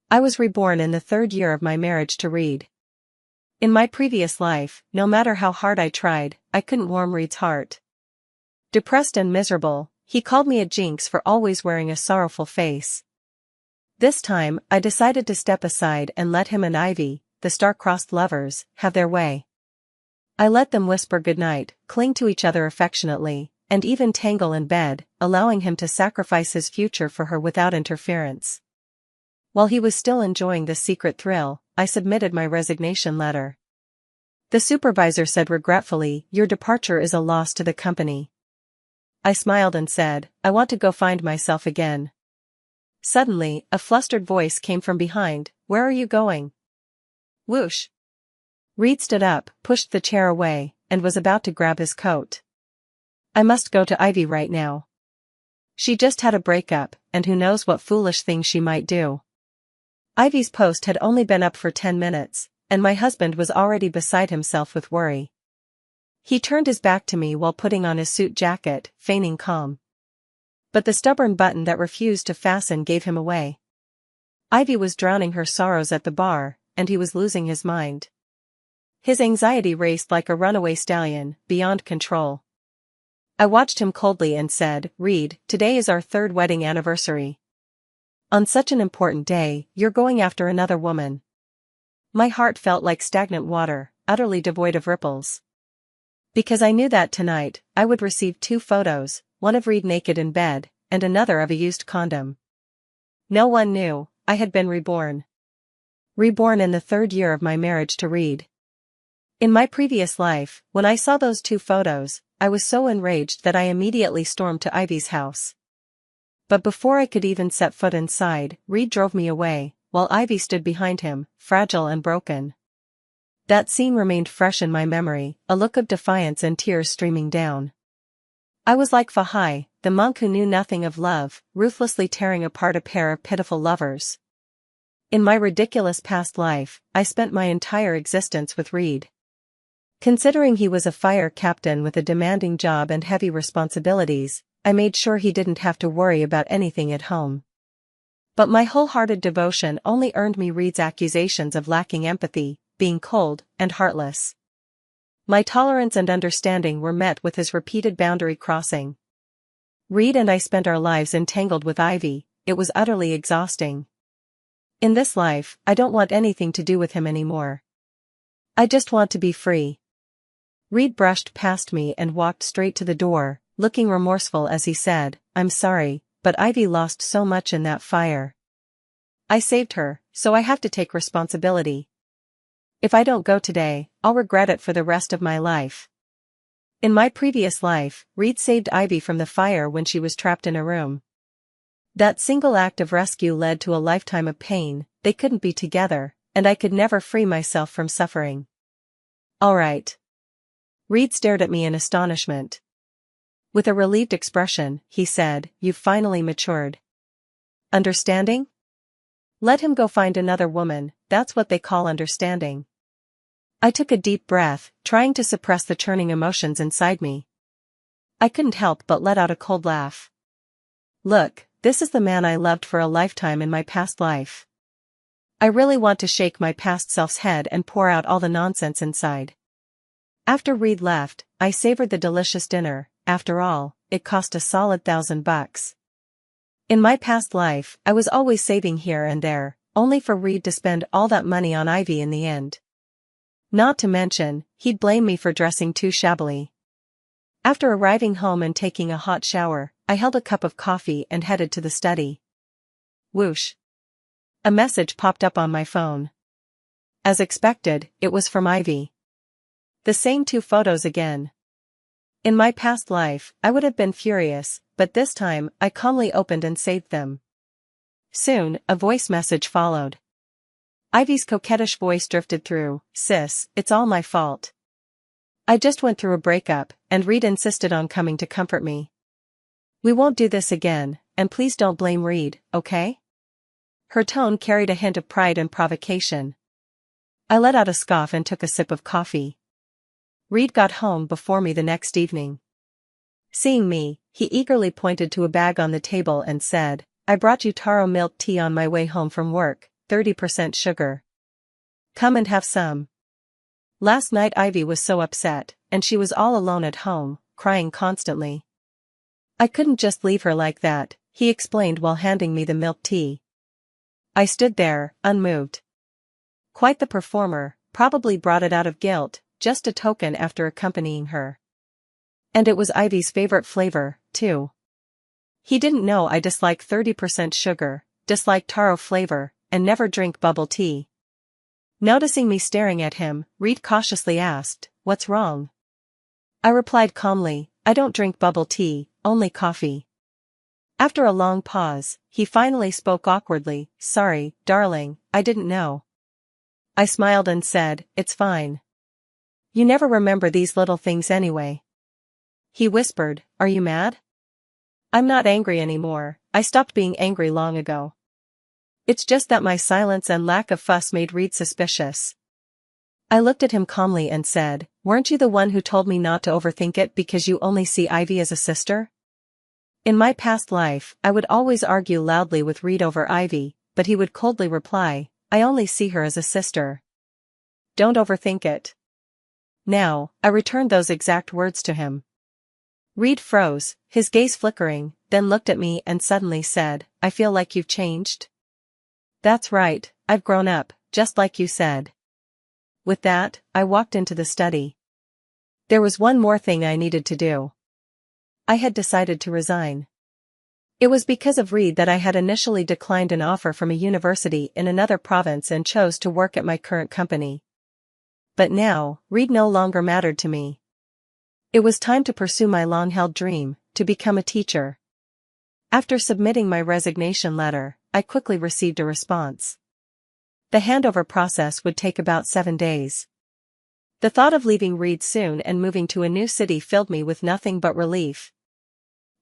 I was reborn in the third year of my marriage to Reed. In my previous life, no matter how hard I tried, I couldn't warm Reed's heart. Depressed and miserable, he called me a jinx for always wearing a sorrowful face. This time, I decided to step aside and let him and Ivy, the star-crossed lovers, have their way. I let them whisper goodnight, cling to each other affectionately, and even tangle in bed, allowing him to sacrifice his future for her without interference. While he was still enjoying this secret thrill, I submitted my resignation letter. The supervisor said regretfully, "Your departure is a loss to the company." I smiled and said, "I want to go find myself again." Suddenly, a flustered voice came from behind, "Where are you going?" Whoosh! Reed stood up, pushed the chair away, and was about to grab his coat. "I must go to Ivy right now. She just had a breakup, and who knows what foolish thing she might do." Ivy's post had only been up for 10 minutes, and my husband was already beside himself with worry. He turned his back to me while putting on his suit jacket, feigning calm. But the stubborn button that refused to fasten gave him away. Ivy was drowning her sorrows at the bar, and he was losing his mind. His anxiety raced like a runaway stallion, beyond control. I watched him coldly and said, "Reed, today is our third wedding anniversary. On such an important day, you're going after another woman." My heart felt like stagnant water, utterly devoid of ripples. Because I knew that tonight, I would receive 2 photos, one of Reed naked in bed, and another of a used condom. No one knew, I had been reborn. Reborn in the third year of my marriage to Reed. In my previous life, when I saw those 2 photos, I was so enraged that I immediately stormed to Ivy's house. But before I could even set foot inside, Reed drove me away, while Ivy stood behind him, fragile and broken. That scene remained fresh in my memory, a look of defiance and tears streaming down. I was like Fahai, the monk who knew nothing of love, ruthlessly tearing apart a pair of pitiful lovers. In my ridiculous past life, I spent my entire existence with Reed. Considering he was a fire captain with a demanding job and heavy responsibilities, I made sure he didn't have to worry about anything at home. But my wholehearted devotion only earned me Reed's accusations of lacking empathy, being cold, and heartless. My tolerance and understanding were met with his repeated boundary crossing. Reed and I spent our lives entangled with Ivy. It was utterly exhausting. In this life, I don't want anything to do with him anymore. I just want to be free. Reed brushed past me and walked straight to the door, looking remorseful as he said, "I'm sorry, but Ivy lost so much in that fire. I saved her, so I have to take responsibility. If I don't go today, I'll regret it for the rest of my life." In my previous life, Reed saved Ivy from the fire when she was trapped in a room. That single act of rescue led to a lifetime of pain. They couldn't be together, and I could never free myself from suffering. "All right." Reed stared at me in astonishment. With a relieved expression, he said, "You've finally matured. Understanding? Let him go find another woman, that's what they call understanding." I took a deep breath, trying to suppress the churning emotions inside me. I couldn't help but let out a cold laugh. Look, this is the man I loved for a lifetime in my past life. I really want to shake my past self's head and pour out all the nonsense inside. After Reed left, I savored the delicious dinner. After all, it cost a solid $1,000. In my past life, I was always saving here and there, only for Reed to spend all that money on Ivy in the end. Not to mention, he'd blame me for dressing too shabbily. After arriving home and taking a hot shower, I held a cup of coffee and headed to the study. Whoosh! A message popped up on my phone. As expected, it was from Ivy. The same 2 photos again. In my past life, I would have been furious, but this time, I calmly opened and saved them. Soon, a voice message followed. Ivy's coquettish voice drifted through, "Sis, it's all my fault. I just went through a breakup, and Reed insisted on coming to comfort me. We won't do this again, and please don't blame Reed, okay?" Her tone carried a hint of pride and provocation. I let out a scoff and took a sip of coffee. Reed got home before me the next evening. Seeing me, he eagerly pointed to a bag on the table and said, "I brought you taro milk tea on my way home from work. 30% sugar. Come and have some. Last night Ivy was so upset, and she was all alone at home, crying constantly. I couldn't just leave her like that, he explained while handing me the milk tea. I stood there, unmoved. Quite the performer, probably brought it out of guilt, just a token after accompanying her. And it was Ivy's favorite flavor, too. He didn't know I dislike 30% sugar, dislike taro flavor, and never drink bubble tea. Noticing me staring at him, Reed cautiously asked, "What's wrong?" I replied calmly, "I don't drink bubble tea, only coffee." After a long pause, he finally spoke awkwardly, "Sorry, darling, I didn't know." I smiled and said, "It's fine. You never remember these little things anyway." He whispered, "Are you mad?" "I'm not angry anymore, I stopped being angry long ago. It's just that my silence and lack of fuss made Reed suspicious." I looked at him calmly and said, "Weren't you the one who told me not to overthink it because you only see Ivy as a sister?" In my past life, I would always argue loudly with Reed over Ivy, but he would coldly reply, "I only see her as a sister. Don't overthink it." Now, I returned those exact words to him. Reed froze, his gaze flickering, then looked at me and suddenly said, "I feel like you've changed." "That's right, I've grown up, just like you said." With that, I walked into the study. There was one more thing I needed to do. I had decided to resign. It was because of Reed that I had initially declined an offer from a university in another province and chose to work at my current company. But now, Reed no longer mattered to me. It was time to pursue my long-held dream, to become a teacher. After submitting my resignation letter, I quickly received a response. The handover process would take about 7 days. The thought of leaving Reed soon and moving to a new city filled me with nothing but relief.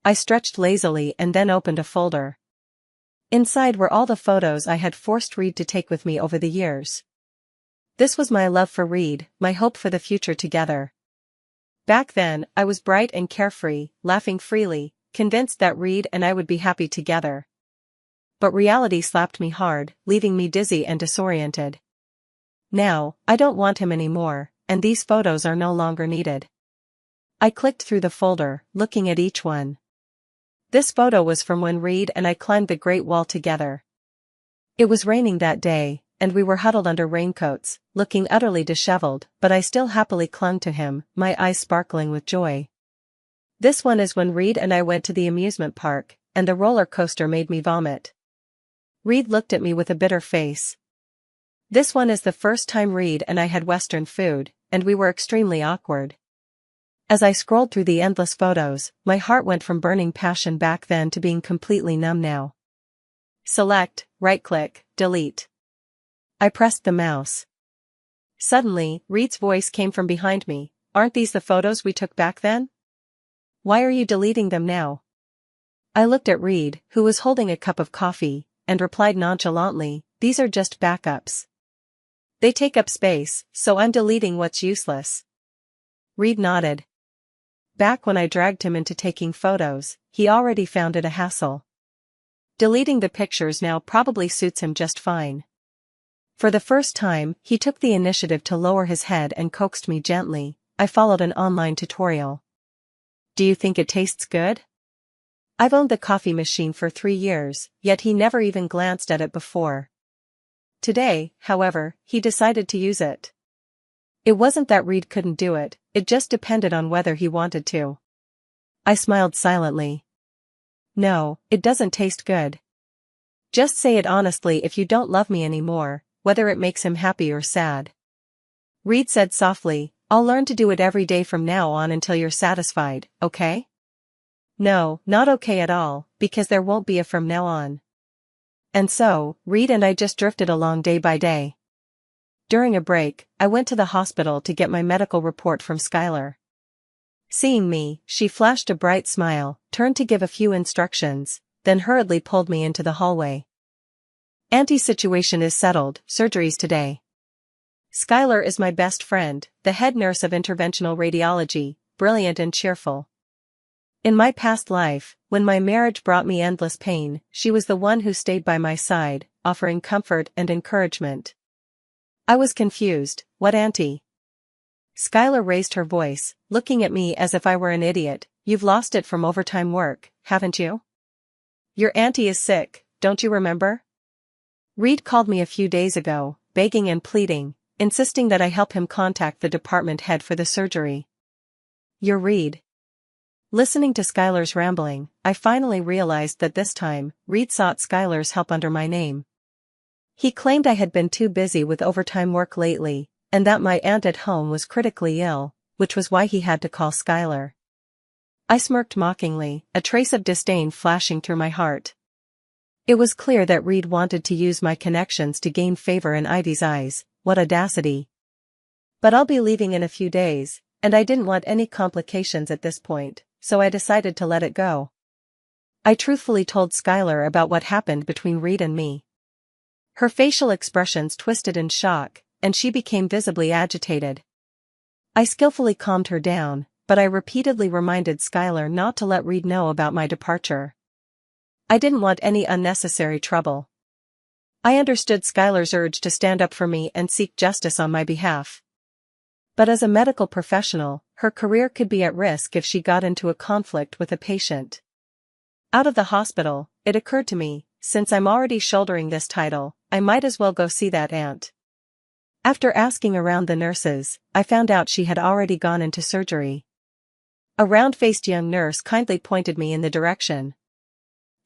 I stretched lazily and then opened a folder. Inside were all the photos I had forced Reed to take with me over the years. This was my love for Reed, my hope for the future together. Back then, I was bright and carefree, laughing freely, convinced that Reed and I would be happy together. But reality slapped me hard, leaving me dizzy and disoriented. Now, I don't want him anymore, and these photos are no longer needed. I clicked through the folder, looking at each one. This photo was from when Reed and I climbed the Great Wall together. It was raining that day, and we were huddled under raincoats, looking utterly disheveled, but I still happily clung to him, my eyes sparkling with joy. This one is when Reed and I went to the amusement park, and the roller coaster made me vomit. Reed looked at me with a bitter face. This one is the first time Reed and I had Western food, and we were extremely awkward. As I scrolled through the endless photos, my heart went from burning passion back then to being completely numb now. Select, right-click, delete. I pressed the mouse. Suddenly, Reed's voice came from behind me, "Aren't these the photos we took back then? Why are you deleting them now?" I looked at Reed, who was holding a cup of coffee, and replied nonchalantly, "These are just backups. They take up space, so I'm deleting what's useless." Reed nodded. Back when I dragged him into taking photos, he already found it a hassle. Deleting the pictures now probably suits him just fine. For the first time, he took the initiative to lower his head and coaxed me gently. I followed an online tutorial. "Do you think it tastes good?" I've owned the coffee machine for 3 years, yet he never even glanced at it before. Today, however, he decided to use it. It wasn't that Reed couldn't do it, it just depended on whether he wanted to. I smiled silently. "No, it doesn't taste good. Just say it honestly if you don't love me anymore, whether it makes him happy or sad." Reed said softly, "I'll learn to do it every day from now on until you're satisfied, okay?" "No, not okay at all, because there won't be a from now on." And so, Reed and I just drifted along day by day. During a break, I went to the hospital to get my medical report from Skylar. Seeing me, she flashed a bright smile, turned to give a few instructions, then hurriedly pulled me into the hallway. "Auntie's situation is settled, surgery's today. Skylar is my best friend, the head nurse of interventional radiology, brilliant and cheerful. In my past life, when my marriage brought me endless pain, she was the one who stayed by my side, offering comfort and encouragement. I was confused. What auntie? Skylar raised her voice, looking at me as if I were an idiot. You've lost it from overtime work, haven't you? Your auntie is sick, don't you remember? Reed called me a few days ago, begging and pleading, insisting that I help him contact the department head for the surgery. You're Reed. Listening to Skylar's rambling, I finally realized that this time, Reed sought Skylar's help under my name. He claimed I had been too busy with overtime work lately, and that my aunt at home was critically ill, which was why he had to call Skylar. I smirked mockingly, a trace of disdain flashing through my heart. It was clear that Reed wanted to use my connections to gain favor in Ivy's eyes. What audacity. But I'll be leaving in a few days, and I didn't want any complications at this point, so I decided to let it go. I truthfully told Skylar about what happened between Reed and me. Her facial expressions twisted in shock, and she became visibly agitated. I skillfully calmed her down, but I repeatedly reminded Skylar not to let Reed know about my departure. I didn't want any unnecessary trouble. I understood Skylar's urge to stand up for me and seek justice on my behalf. But as a medical professional, her career could be at risk if she got into a conflict with a patient. Out of the hospital, it occurred to me, since I'm already shouldering this title, I might as well go see that aunt. After asking around the nurses, I found out she had already gone into surgery. A round-faced young nurse kindly pointed me in the direction.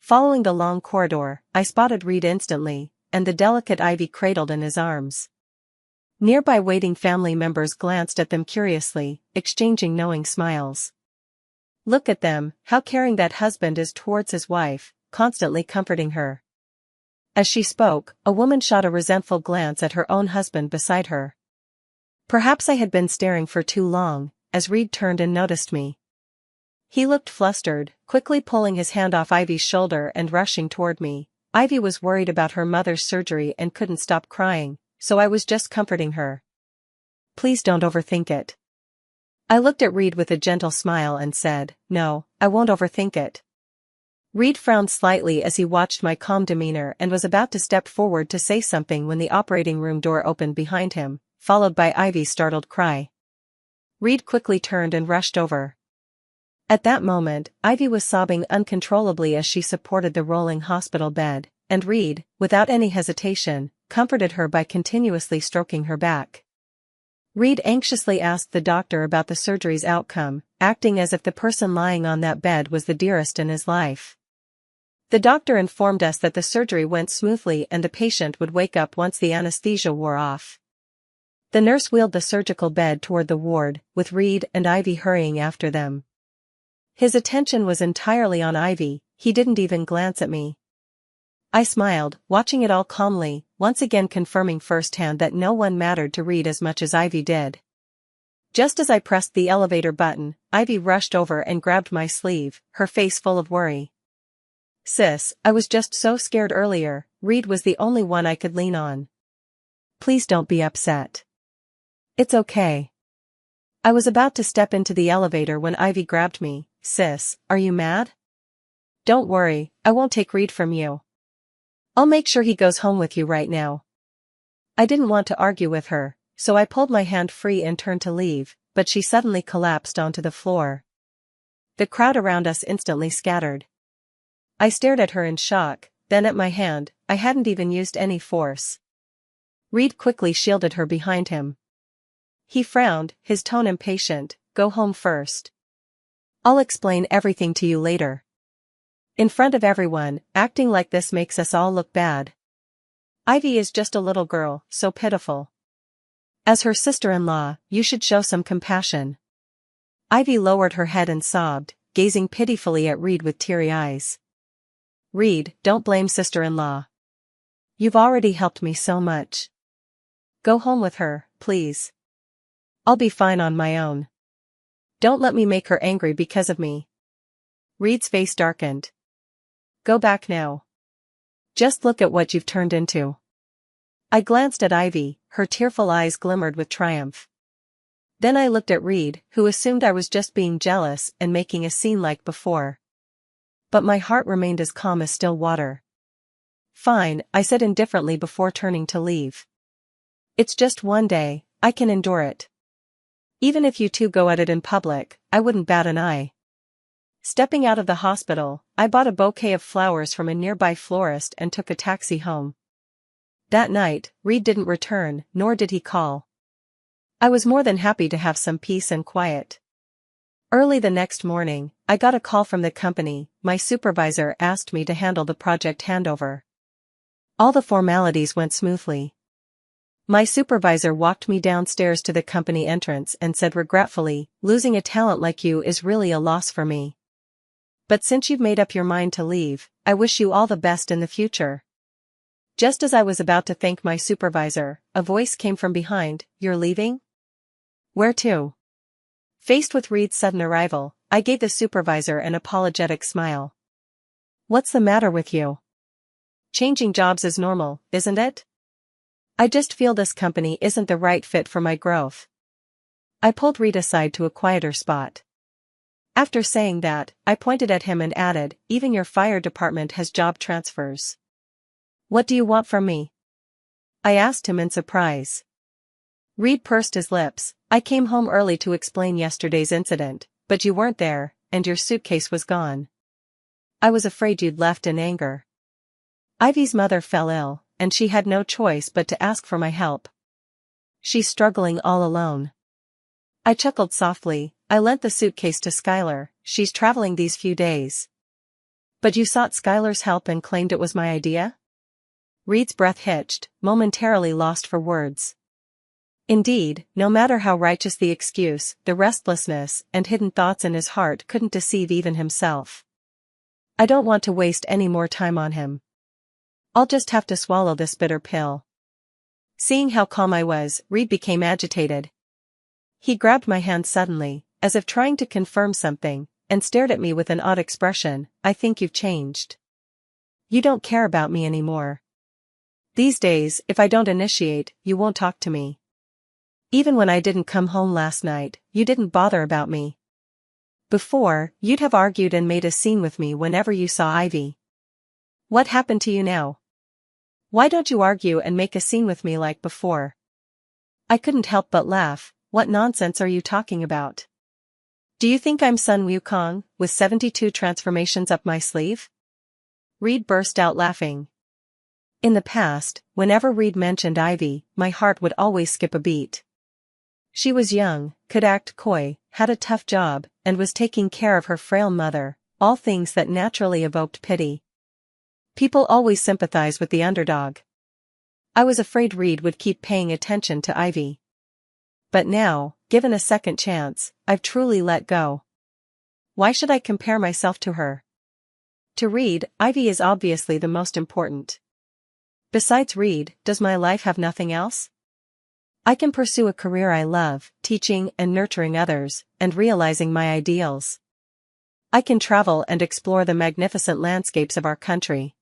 Following the long corridor, I spotted Reed instantly, and the delicate Ivy cradled in his arms. Nearby waiting family members glanced at them curiously, exchanging knowing smiles. Look at them, how caring that husband is towards his wife, constantly comforting her. As she spoke, a woman shot a resentful glance at her own husband beside her. Perhaps I had been staring for too long, as Reed turned and noticed me. He looked flustered, quickly pulling his hand off Ivy's shoulder and rushing toward me. Ivy was worried about her mother's surgery and couldn't stop crying, so I was just comforting her. Please don't overthink it. I looked at Reed with a gentle smile and said, No, I won't overthink it. Reed frowned slightly as he watched my calm demeanor and was about to step forward to say something when the operating room door opened behind him, followed by Ivy's startled cry. Reed quickly turned and rushed over. At that moment, Ivy was sobbing uncontrollably as she supported the rolling hospital bed, and Reed, without any hesitation, comforted her by continuously stroking her back. Reed anxiously asked the doctor about the surgery's outcome, acting as if the person lying on that bed was the dearest in his life. The doctor informed us that the surgery went smoothly and the patient would wake up once the anesthesia wore off. The nurse wheeled the surgical bed toward the ward, with Reed and Ivy hurrying after them. His attention was entirely on Ivy, he didn't even glance at me. I smiled, watching it all calmly, once again confirming firsthand that no one mattered to Reed as much as Ivy did. Just as I pressed the elevator button, Ivy rushed over and grabbed my sleeve, her face full of worry. Sis, I was just so scared earlier. Reed was the only one I could lean on. Please don't be upset. It's okay. I was about to step into the elevator when Ivy grabbed me. Sis, are you mad? Don't worry, I won't take Reed from you. I'll make sure he goes home with you right now. I didn't want to argue with her, so I pulled my hand free and turned to leave, but she suddenly collapsed onto the floor. The crowd around us instantly scattered. I stared at her in shock, then at my hand. I hadn't even used any force. Reed quickly shielded her behind him. He frowned, his tone impatient. Go home first. I'll explain everything to you later. In front of everyone, acting like this makes us all look bad. Ivy is just a little girl, so pitiful. As her sister-in-law, you should show some compassion. Ivy lowered her head and sobbed, gazing pitifully at Reed with teary eyes. Reed, don't blame sister-in-law. You've already helped me so much. Go home with her, please. I'll be fine on my own. Don't let me make her angry because of me. Reed's face darkened. Go back now. Just look at what you've turned into. I glanced at Ivy, her tearful eyes glimmered with triumph. Then I looked at Reed, who assumed I was just being jealous and making a scene like before. But my heart remained as calm as still water. Fine, I said indifferently before turning to leave. It's just one day, I can endure it. Even if you two go at it in public, I wouldn't bat an eye. Stepping out of the hospital, I bought a bouquet of flowers from a nearby florist and took a taxi home. That night, Reed didn't return, nor did he call. I was more than happy to have some peace and quiet. Early the next morning, I got a call from the company. My supervisor asked me to handle the project handover. All the formalities went smoothly. My supervisor walked me downstairs to the company entrance and said regretfully, "Losing a talent like you is really a loss for me. But since you've made up your mind to leave, I wish you all the best in the future." Just as I was about to thank my supervisor, a voice came from behind, "You're leaving? Where to?" Faced with Reed's sudden arrival, I gave the supervisor an apologetic smile. "What's the matter with you? Changing jobs is normal, isn't it? I just feel this company isn't the right fit for my growth." I pulled Reed aside to a quieter spot. After saying that, I pointed at him and added, "Even your fire department has job transfers. What do you want from me?" I asked him in surprise. Reed pursed his lips. "I came home early to explain yesterday's incident, but you weren't there, and your suitcase was gone. I was afraid you'd left in anger." Ivy's mother fell ill, and she had no choice but to ask for my help. She's struggling all alone. I chuckled softly. I lent the suitcase to Skylar. She's traveling these few days. "But you sought Skylar's help and claimed it was my idea?" Reed's breath hitched, momentarily lost for words. Indeed, no matter how righteous the excuse, the restlessness and hidden thoughts in his heart couldn't deceive even himself. I don't want to waste any more time on him. I'll just have to swallow this bitter pill. Seeing how calm I was, Reed became agitated. He grabbed my hand suddenly, as if trying to confirm something, and stared at me with an odd expression. "I think you've changed. You don't care about me anymore. These days, if I don't initiate, you won't talk to me. Even when I didn't come home last night, you didn't bother about me. Before, you'd have argued and made a scene with me whenever you saw Ivy. What happened to you now? Why don't you argue and make a scene with me like before?" I couldn't help but laugh. "What nonsense are you talking about? Do you think I'm Sun Wukong, with 72 transformations up my sleeve?" Reed burst out laughing. In the past, whenever Reed mentioned Ivy, my heart would always skip a beat. She was young, could act coy, had a tough job, and was taking care of her frail mother, all things that naturally evoked pity. People always sympathize with the underdog. I was afraid Reed would keep paying attention to Ivy. But now, given a second chance, I've truly let go. Why should I compare myself to her? To Reed, Ivy is obviously the most important. Besides Reed, does my life have nothing else? I can pursue a career I love, teaching and nurturing others, and realizing my ideals. I can travel and explore the magnificent landscapes of our country.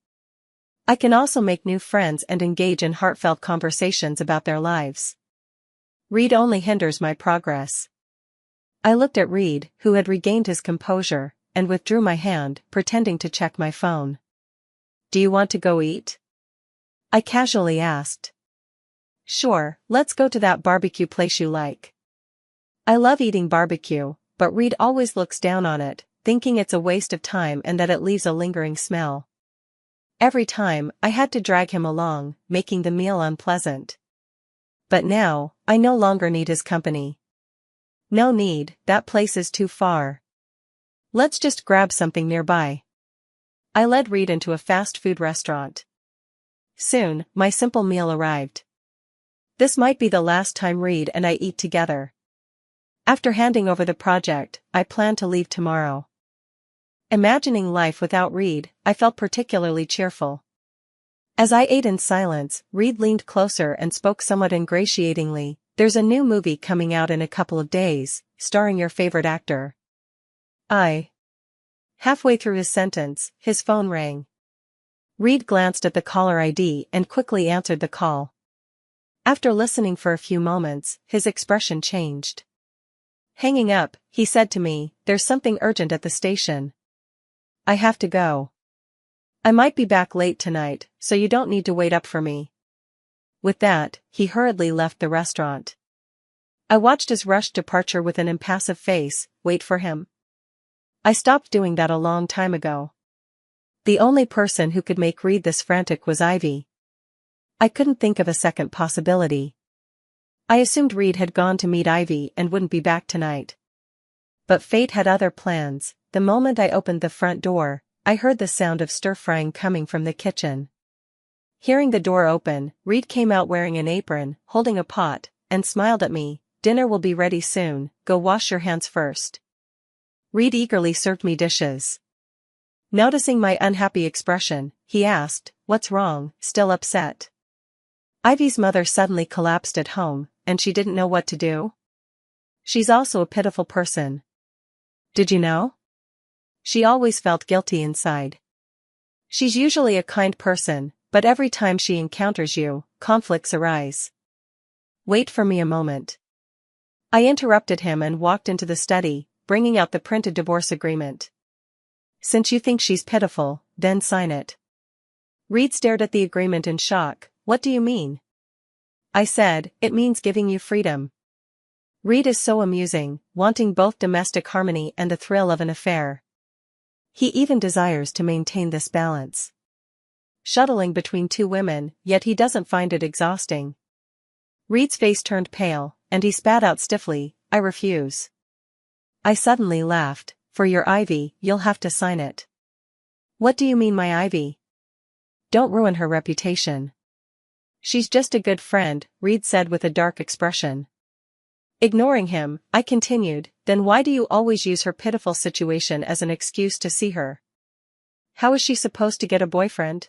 I can also make new friends and engage in heartfelt conversations about their lives. Reed only hinders my progress. I looked at Reed, who had regained his composure, and withdrew my hand, pretending to check my phone. "Do you want to go eat?" I casually asked. "Sure, let's go to that barbecue place you like." I love eating barbecue, but Reed always looks down on it, thinking it's a waste of time and that it leaves a lingering smell. Every time, I had to drag him along, making the meal unpleasant. But now, I no longer need his company. No need, that place is too far. Let's just grab something nearby. I led Reed into a fast food restaurant. Soon, my simple meal arrived. This might be the last time Reed and I eat together. After handing over the project, I plan to leave tomorrow. Imagining life without Reed, I felt particularly cheerful. As I ate in silence, Reed leaned closer and spoke somewhat ingratiatingly. "There's a new movie coming out in a couple of days, starring your favorite actor." Halfway through his sentence, his phone rang. Reed glanced at the caller ID and quickly answered the call. After listening for a few moments, his expression changed. Hanging up, he said to me, "There's something urgent at the station. I have to go. I might be back late tonight, so you don't need to wait up for me." With that, he hurriedly left the restaurant. I watched his rushed departure with an impassive face. Wait for him? I stopped doing that a long time ago. The only person who could make Reed this frantic was Ivy. I couldn't think of a second possibility. I assumed Reed had gone to meet Ivy and wouldn't be back tonight. But fate had other plans. The moment I opened the front door, I heard the sound of stir-frying coming from the kitchen. Hearing the door open, Reed came out wearing an apron, holding a pot, and smiled at me. "Dinner will be ready soon, go wash your hands first." Reed eagerly served me dishes. Noticing my unhappy expression, he asked, "What's wrong, still upset?" Ivy's mother suddenly collapsed at home, and she didn't know what to do. She's also a pitiful person. Did you know? She always felt guilty inside. She's usually a kind person, but every time she encounters you, conflicts arise. Wait for me a moment. I interrupted him and walked into the study, bringing out the printed divorce agreement. "Since you think she's pitiful, then sign it." Reed stared at the agreement in shock. "What do you mean?" I said, "It means giving you freedom." Reed is so amusing, wanting both domestic harmony and the thrill of an affair. He even desires to maintain this balance. Shuttling between two women, yet he doesn't find it exhausting. Reed's face turned pale, and he spat out stiffly, "I refuse." I suddenly laughed. "For your Ivy, you'll have to sign it." "What do you mean my Ivy?" "Don't ruin her reputation." "She's just a good friend," Reed said with a dark expression. Ignoring him, I continued, "Then why do you always use her pitiful situation as an excuse to see her? How is she supposed to get a boyfriend?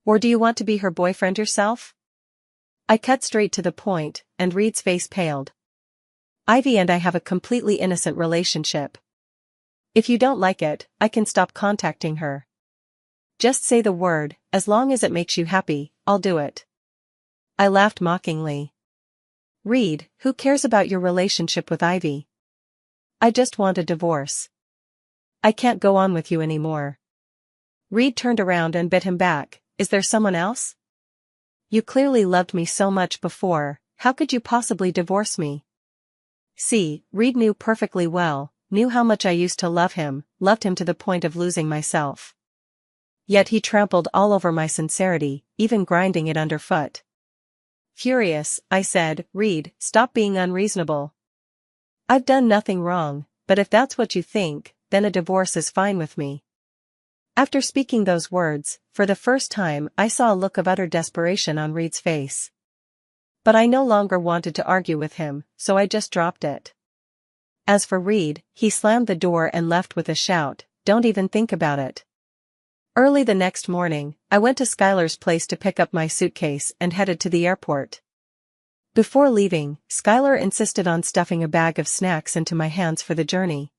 Or do you want to be her boyfriend yourself?" I cut straight to the point, and Reed's face paled. "Ivy and I have a completely innocent relationship. If you don't like it, I can stop contacting her. Just say the word, as long as it makes you happy, I'll do it." I laughed mockingly. "Reed, who cares about your relationship with Ivy? I just want a divorce. I can't go on with you anymore." Reed turned around and bit him back. "Is there someone else? You clearly loved me so much before, how could you possibly divorce me?" See, Reed knew perfectly well, knew how much I used to love him, loved him to the point of losing myself. Yet he trampled all over my sincerity, even grinding it underfoot. Furious, I said, "Reed, stop being unreasonable. I've done nothing wrong, but if that's what you think, then a divorce is fine with me." After speaking those words, for the first time I saw a look of utter desperation on Reed's face. But I no longer wanted to argue with him, so I just dropped it. As for Reed, he slammed the door and left with a shout, "Don't even think about it." Early the next morning, I went to Skylar's place to pick up my suitcase and headed to the airport. Before leaving, Skylar insisted on stuffing a bag of snacks into my hands for the journey.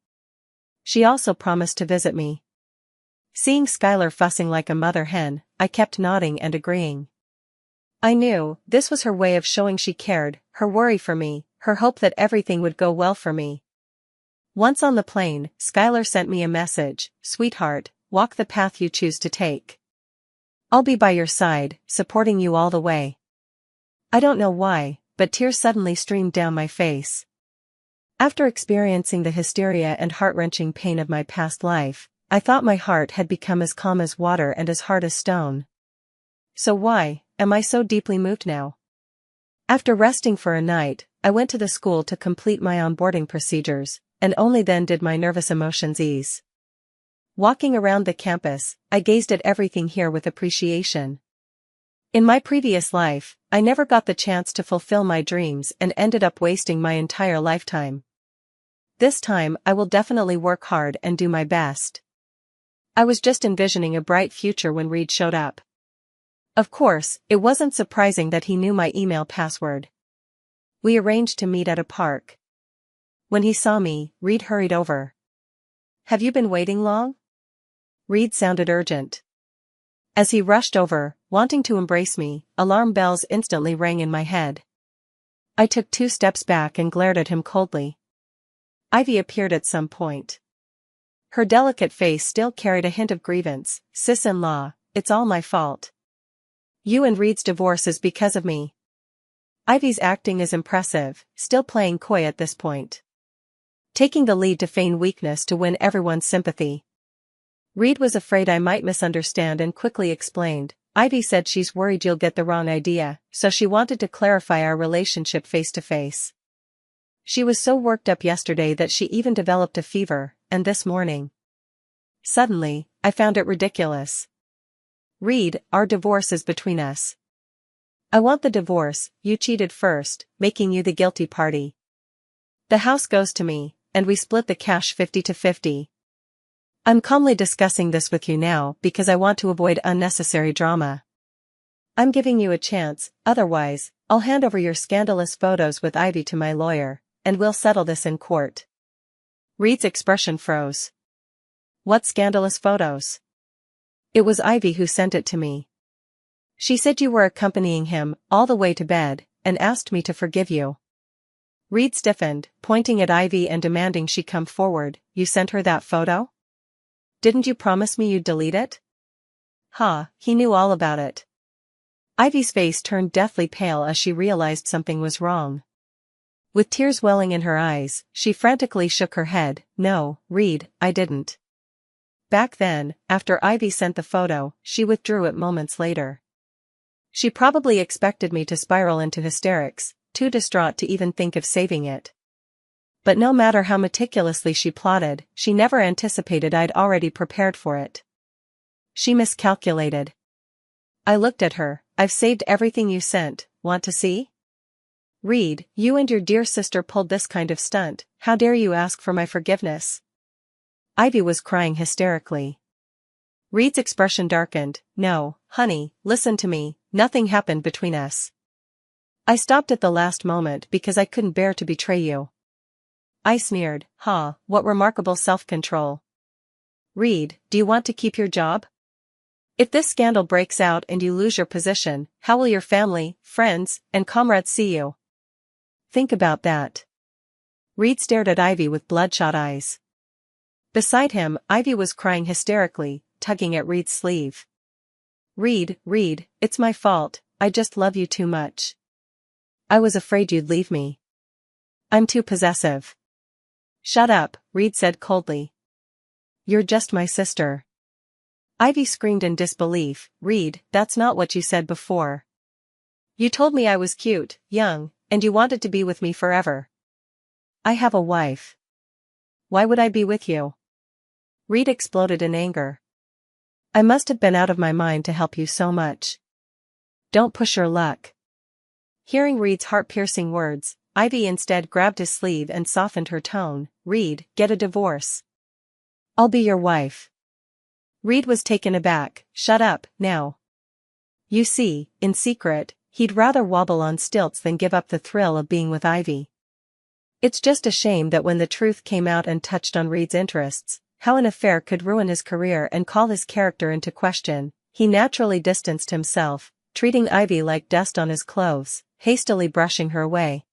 She also promised to visit me. Seeing Skylar fussing like a mother hen, I kept nodding and agreeing. I knew, this was her way of showing she cared, her worry for me, her hope that everything would go well for me. Once on the plane, Skylar sent me a message, "Sweetheart, walk the path you choose to take. I'll be by your side, supporting you all the way." I don't know why, but tears suddenly streamed down my face. After experiencing the hysteria and heart-wrenching pain of my past life, I thought my heart had become as calm as water and as hard as stone. So why am I so deeply moved now? After resting for a night, I went to the school to complete my onboarding procedures, and only then did my nervous emotions ease. Walking around the campus, I gazed at everything here with appreciation. In my previous life, I never got the chance to fulfill my dreams and ended up wasting my entire lifetime. This time I will definitely work hard and do my best. I was just envisioning a bright future when Reed showed up. Of course, it wasn't surprising that he knew my email password. We arranged to meet at a park. When he saw me, Reed hurried over. "Have you been waiting long?" Reed sounded urgent. As he rushed over, wanting to embrace me, alarm bells instantly rang in my head. I took 2 steps back and glared at him coldly. Ivy appeared at some point. Her delicate face still carried a hint of grievance. Sis-in-law, it's all my fault. You and Reed's divorce is because of me. Ivy's acting is impressive, still playing coy at this point. Taking the lead to feign weakness to win everyone's sympathy. Reed was afraid I might misunderstand and quickly explained. Ivy said she's worried you'll get the wrong idea, so she wanted to clarify our relationship face to face. She was so worked up yesterday that she even developed a fever, and this morning. Suddenly, I found it ridiculous. Reed, our divorce is between us. I want the divorce, you cheated first, making you the guilty party. The house goes to me, and we split the cash 50-50. I'm calmly discussing this with you now because I want to avoid unnecessary drama. I'm giving you a chance, otherwise, I'll hand over your scandalous photos with Ivy to my lawyer, and we'll settle this in court. Reed's expression froze. What scandalous photos? It was Ivy who sent it to me. She said you were accompanying him all the way to bed, and asked me to forgive you. Reed stiffened, pointing at Ivy and demanding she come forward. You sent her that photo? Didn't you promise me you'd delete it? He knew all about it. Ivy's face turned deathly pale as she realized something was wrong. With tears welling in her eyes, she frantically shook her head. No, Reed, I didn't. Back then, after Ivy sent the photo, she withdrew it moments later. She probably expected me to spiral into hysterics, too distraught to even think of saving it. But no matter how meticulously she plotted, she never anticipated I'd already prepared for it. She miscalculated. I looked at her. I've saved everything you sent, want to see? Reed, you and your dear sister pulled this kind of stunt, how dare you ask for my forgiveness? Ivy was crying hysterically. Reed's expression darkened. No, honey, listen to me, nothing happened between us. I stopped at the last moment because I couldn't bear to betray you. I sneered. What remarkable self-control. Reed, do you want to keep your job? If this scandal breaks out and you lose your position, how will your family, friends, and comrades see you? Think about that. Reed stared at Ivy with bloodshot eyes. Beside him, Ivy was crying hysterically, tugging at Reed's sleeve. Reed, it's my fault, I just love you too much. I was afraid you'd leave me. I'm too possessive. Shut up, Reed said coldly. You're just my sister. Ivy screamed in disbelief. Reed, that's not what you said before. You told me I was cute, young, and you wanted to be with me forever. I have a wife. Why would I be with you? Reed exploded in anger. I must have been out of my mind to help you so much. Don't push your luck. Hearing Reed's heart-piercing words, Ivy instead grabbed his sleeve and softened her tone. Reed, get a divorce. I'll be your wife. Reed was taken aback. Shut up, now. You see, in secret, he'd rather wobble on stilts than give up the thrill of being with Ivy. It's just a shame that when the truth came out and touched on Reed's interests, how an affair could ruin his career and call his character into question, he naturally distanced himself, treating Ivy like dust on his clothes, hastily brushing her away.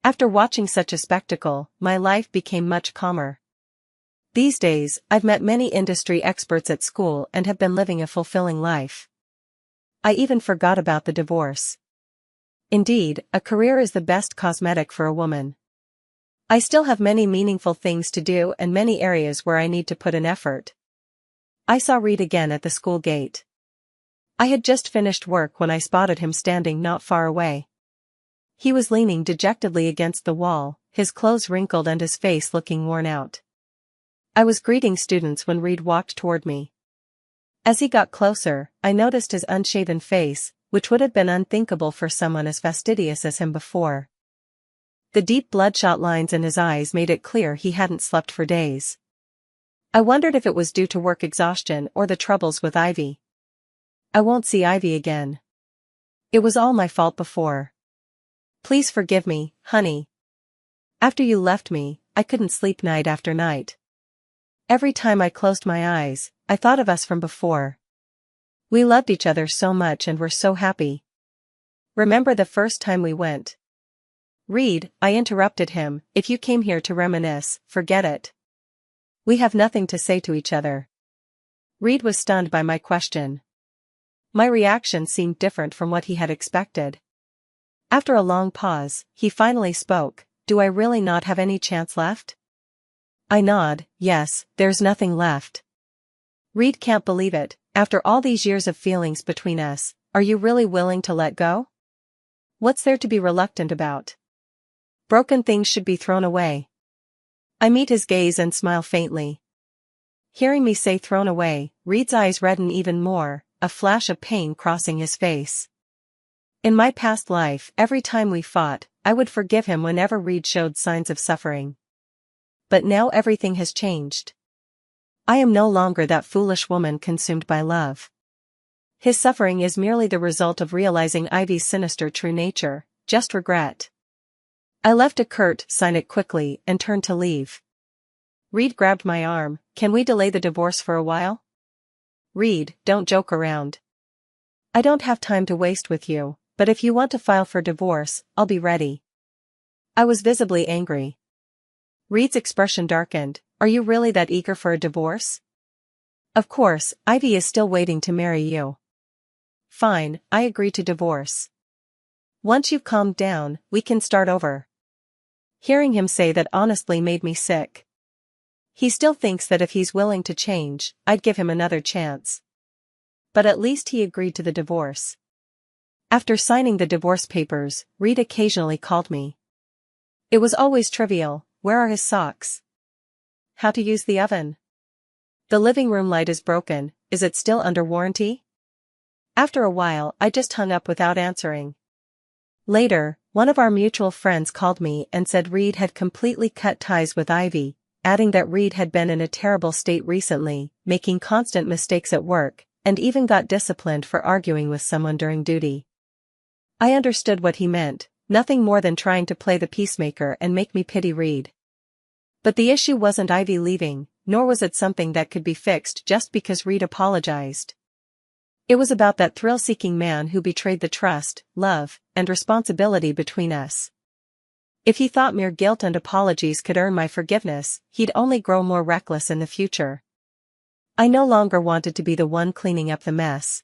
After watching such a spectacle, my life became much calmer. These days, I've met many industry experts at school and have been living a fulfilling life. I even forgot about the divorce. Indeed, a career is the best cosmetic for a woman. I still have many meaningful things to do and many areas where I need to put in effort. I saw Reed again at the school gate. I had just finished work when I spotted him standing not far away. He was leaning dejectedly against the wall, his clothes wrinkled and his face looking worn out. I was greeting students when Reed walked toward me. As he got closer, I noticed his unshaven face, which would have been unthinkable for someone as fastidious as him before. The deep bloodshot lines in his eyes made it clear he hadn't slept for days. I wondered if it was due to work exhaustion or the troubles with Ivy. I won't see Ivy again. It was all my fault before. Please forgive me, honey. After you left me, I couldn't sleep night after night. Every time I closed my eyes, I thought of us from before. We loved each other so much and were so happy. Remember the first time we went? Reed, I interrupted him, if you came here to reminisce, forget it. We have nothing to say to each other. Reed was stunned by my question. My reaction seemed different from what he had expected. After a long pause, he finally spoke, do I really not have any chance left? I nod, yes, there's nothing left. Reed can't believe it, after all these years of feelings between us, are you really willing to let go? What's there to be reluctant about? Broken things should be thrown away. I meet his gaze and smile faintly. Hearing me say thrown away, Reed's eyes redden even more, a flash of pain crossing his face. In my past life, every time we fought, I would forgive him whenever Reed showed signs of suffering. But now everything has changed. I am no longer that foolish woman consumed by love. His suffering is merely the result of realizing Ivy's sinister true nature, just regret. I left a curt, sign it quickly, and turned to leave. Reed grabbed my arm, can we delay the divorce for a while? Reed, don't joke around. I don't have time to waste with you, but if you want to file for divorce, I'll be ready. I was visibly angry. Reed's expression darkened, are you really that eager for a divorce? Of course, Ivy is still waiting to marry you. Fine, I agree to divorce. Once you've calmed down, we can start over. Hearing him say that honestly made me sick. He still thinks that if he's willing to change, I'd give him another chance. But at least he agreed to the divorce. After signing the divorce papers, Reed occasionally called me. It was always trivial, where are his socks? How to use the oven? The living room light is broken, is it still under warranty? After a while, I just hung up without answering. Later, one of our mutual friends called me and said Reed had completely cut ties with Ivy, adding that Reed had been in a terrible state recently, making constant mistakes at work, and even got disciplined for arguing with someone during duty. I understood what he meant, nothing more than trying to play the peacemaker and make me pity Reed. But the issue wasn't Ivy leaving, nor was it something that could be fixed just because Reed apologized. It was about that thrill-seeking man who betrayed the trust, love, and responsibility between us. If he thought mere guilt and apologies could earn my forgiveness, he'd only grow more reckless in the future. I no longer wanted to be the one cleaning up the mess.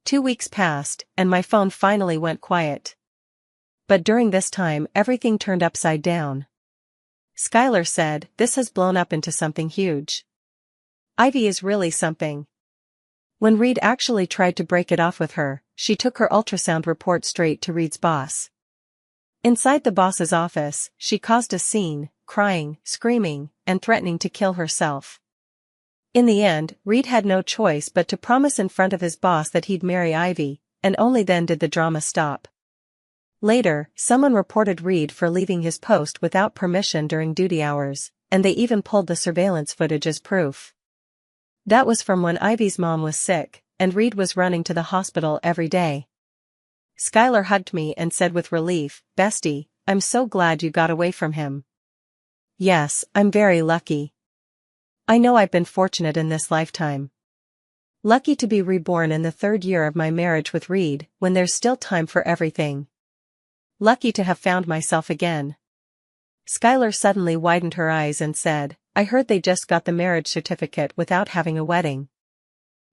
2 weeks passed, and my phone finally went quiet. But during this time everything turned upside down. Skylar said, this has blown up into something huge. Ivy is really something. When Reed actually tried to break it off with her, she took her ultrasound report straight to Reed's boss. Inside the boss's office, she caused a scene, crying, screaming, and threatening to kill herself. In the end, Reed had no choice but to promise in front of his boss that he'd marry Ivy, and only then did the drama stop. Later, someone reported Reed for leaving his post without permission during duty hours, and they even pulled the surveillance footage as proof. That was from when Ivy's mom was sick, and Reed was running to the hospital every day. Skylar hugged me and said with relief, Bestie, I'm so glad you got away from him. Yes, I'm very lucky. I know I've been fortunate in this lifetime. Lucky to be reborn in the 3rd year of my marriage with Reed, when there's still time for everything. Lucky to have found myself again. Skylar suddenly widened her eyes and said, I heard they just got the marriage certificate without having a wedding.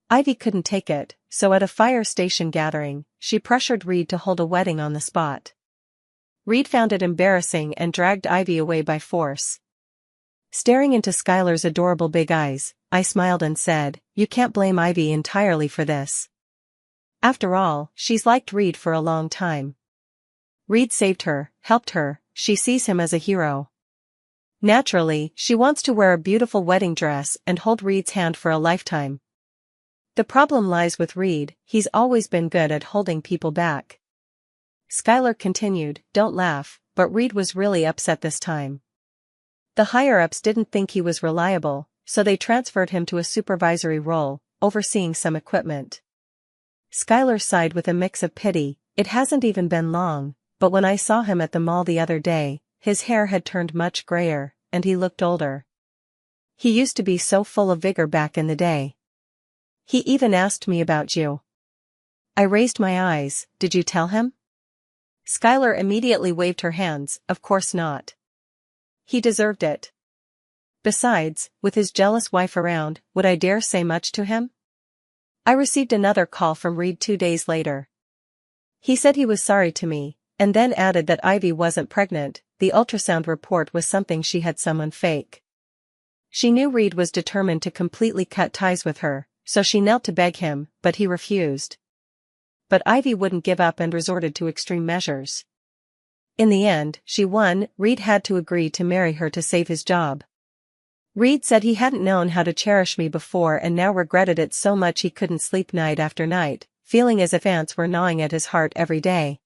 Ivy couldn't take it, so at a fire station gathering, she pressured Reed to hold a wedding on the spot. Reed found it embarrassing and dragged Ivy away by force. Staring into Skylar's adorable big eyes, I smiled and said, you can't blame Ivy entirely for this. After all, she's liked Reed for a long time. Reed saved her, helped her, she sees him as a hero. Naturally, she wants to wear a beautiful wedding dress and hold Reed's hand for a lifetime. The problem lies with Reed, he's always been good at holding people back. Skylar continued, don't laugh, but Reed was really upset this time. The higher-ups didn't think he was reliable, so they transferred him to a supervisory role, overseeing some equipment. Skylar sighed with a mix of pity, it hasn't even been long, but when I saw him at the mall the other day, his hair had turned much grayer, and he looked older. He used to be so full of vigor back in the day. He even asked me about you. I raised my eyes, did you tell him? Skylar immediately waved her hands. Of course not. He deserved it. Besides, with his jealous wife around, would I dare say much to him? I received another call from Reed 2 days later. He said he was sorry to me, and then added that Ivy wasn't pregnant. The ultrasound report was something she had someone fake. She knew Reed was determined to completely cut ties with her, so she knelt to beg him, but he refused. But Ivy wouldn't give up and resorted to extreme measures. In the end, she won. Reed had to agree to marry her to save his job. Reed said he hadn't known how to cherish me before and now regretted it so much he couldn't sleep night after night, feeling as if ants were gnawing at his heart every day.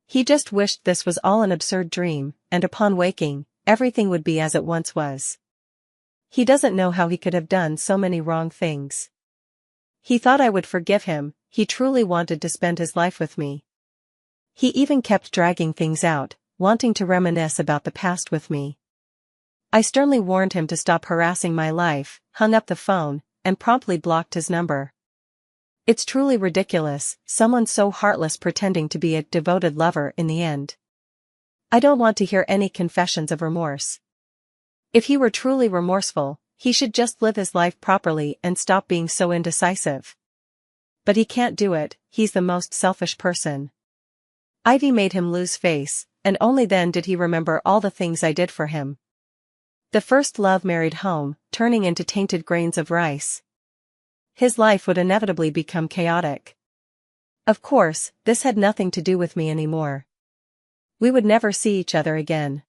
He just wished this was all an absurd dream, and upon waking, everything would be as it once was. He doesn't know how he could have done so many wrong things. He thought I would forgive him. He truly wanted to spend his life with me. He even kept dragging things out, wanting to reminisce about the past with me. I sternly warned him to stop harassing my life, hung up the phone, and promptly blocked his number. It's truly ridiculous, someone so heartless pretending to be a devoted lover in the end. I don't want to hear any confessions of remorse. If he were truly remorseful, he should just live his life properly and stop being so indecisive. But he can't do it. He's the most selfish person. Ivy made him lose face, and only then did he remember all the things I did for him. The first love married home, turning into tainted grains of rice. His life would inevitably become chaotic. Of course, this had nothing to do with me anymore. We would never see each other again.